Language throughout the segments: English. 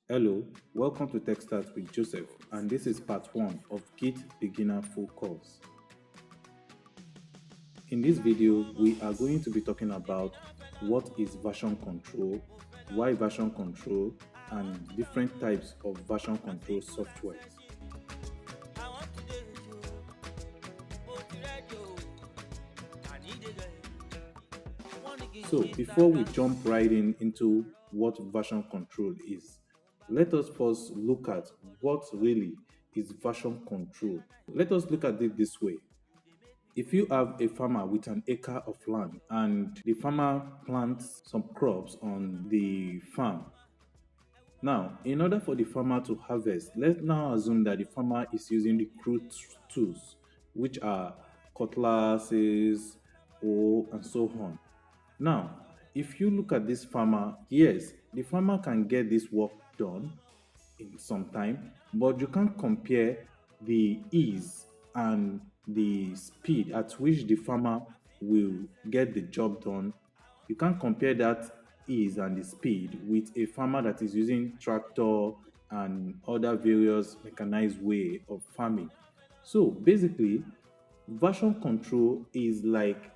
Hello, welcome to TechStart with Joseph, and this is part 1 of Git Beginner Full Course. In this video, we are going to be talking about what is version control, why version control, and different types of version control software. So before we jump right into what version control is, let us first look at what really is version control. Let us look at it this way. If you have a farmer with an acre of land and the farmer plants some crops on the farm. Now, in order for the farmer to harvest, let's now assume that the farmer is using the crude tools, which are cutlasses, hoe, and so on. Now, if you look at this farmer, yes, the farmer can get this work done in some time, but you can't compare the ease and the speed at which the farmer will get the job done. You can't compare that ease and the speed with a farmer that is using tractor and other various mechanized way of farming. So basically, version control is like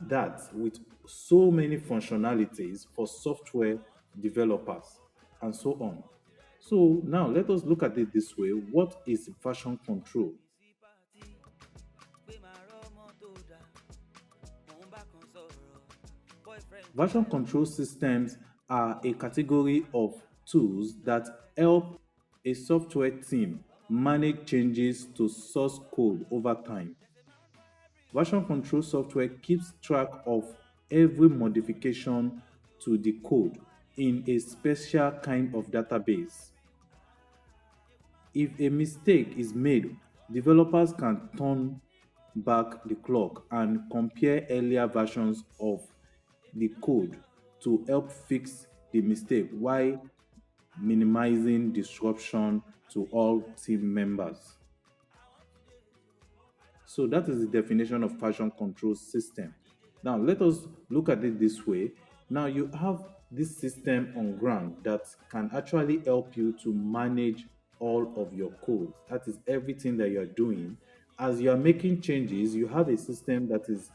that with so many functionalities for software developers and so on. So now let us look at it this way. What is version control? Version control systems are a category of tools that help a software team manage changes to source code over time. Version control software keeps track of every modification to the code in a special kind of database. If a mistake is made, developers can turn back the clock and compare earlier versions of the code to help fix the mistake while minimizing disruption to all team members. So that is the definition of version control system. Now let us look at it this way. Now you have this system on ground that can actually help you to manage all of your code. That is everything that you're doing. As you are making changes, you have a system that is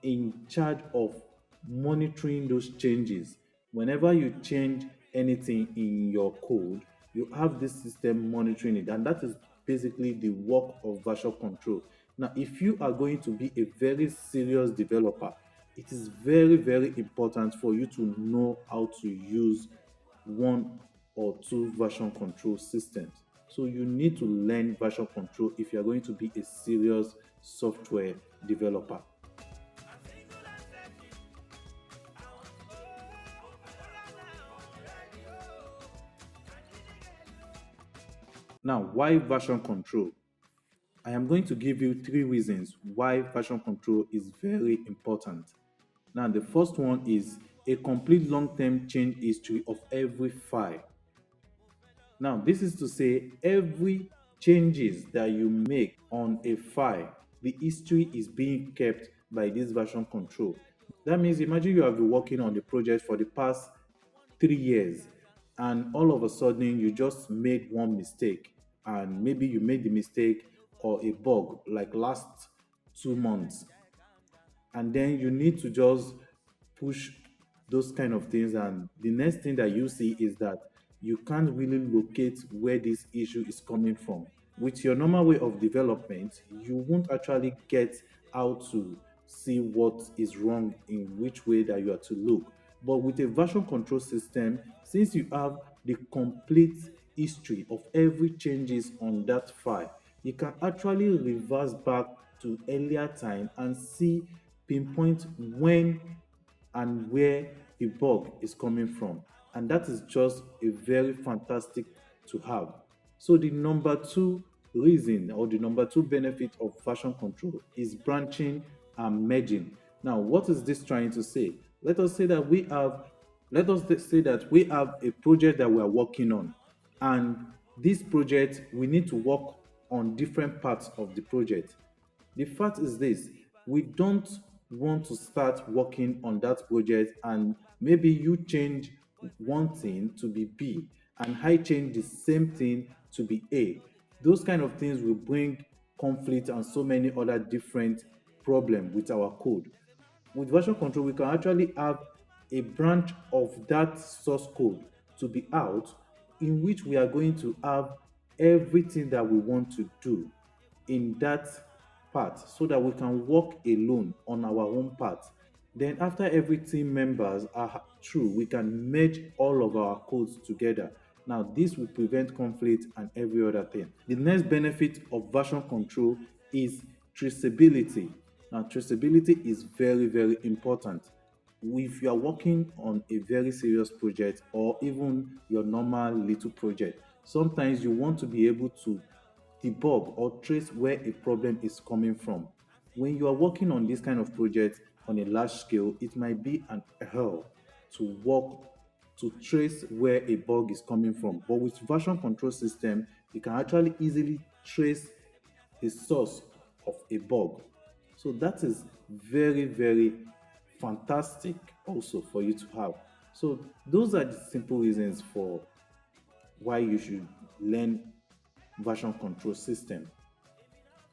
in charge of monitoring those changes. Whenever you change anything in your code, you have this system monitoring it, and that is basically the work of version control. Now, if you are going to be a very serious developer, it is very, very important for you to know how to use one or two version control systems. So you need to learn version control if you are going to be a serious software developer. Now, why version control? I am going to give you 3 reasons why version control is very important. Now, the first one is a complete long-term change history of every file. Now, this is to say every changes that you make on a file, the history is being kept by this version control. That means imagine you have been working on the project for the past 3 years and all of a sudden you just made one mistake, and maybe you made the mistake or a bug like last 2 months, and then you need to just push those kind of things, and the next thing that you see is that you can't really locate where this issue is coming from. With your normal way of development, you won't actually get how to see what is wrong in which way that you are to look. But with a version control system, since you have the complete history of every changes on that file, you can actually reverse back to earlier time and see, pinpoint when and where the bug is coming from. And that is just a very fantastic to have. So the number two reason or the number two benefit of version control is branching and merging. Now, what is this trying to say? Let us say that we have let us say that we have a project that we are working on, and this project we need to work on different parts of the project. The fact is this: we don't want to start working on that project and maybe you change one thing to be B, and I change the same thing to be A. Those kind of things will bring conflict and so many other different problems with our code. With version control, we can actually have a branch of that source code to be out, in which we are going to have everything that we want to do in that part, so that we can work alone on our own part. Then after every team members are through, we can merge all of our codes together. Now this will prevent conflict and every other thing. The next benefit of version control is traceability. Now traceability is very, very important. If you are working on a very serious project or even your normal little project, sometimes you want to be able to debug or trace where a problem is coming from. When you are working on this kind of project on a large scale, it might be an hell to work to trace where a bug is coming from. But with version control system, you can actually easily trace the source of a bug. So that is very, very fantastic also for you to have. So those are the simple reasons for why you should learn version control system.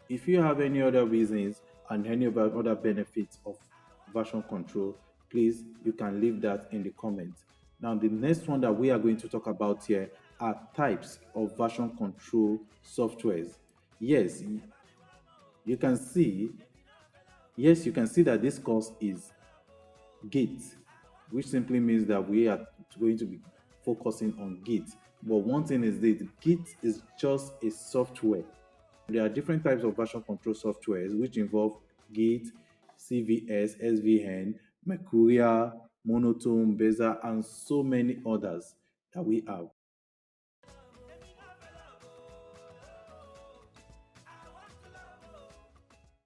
If you have any other reasons and any other benefits of version control, please you can leave that in the comments. Now, the next one that we are going to talk about here are types of version control softwares. Yes, you can see, yes, you can see that this course is Git, which simply means that we are going to be focusing on Git. But one thing is this: Git is just a software. There are different types of version control softwares which involve Git, CVS, SVN, Mercurial, Monotone, Bezier, and so many others that we have.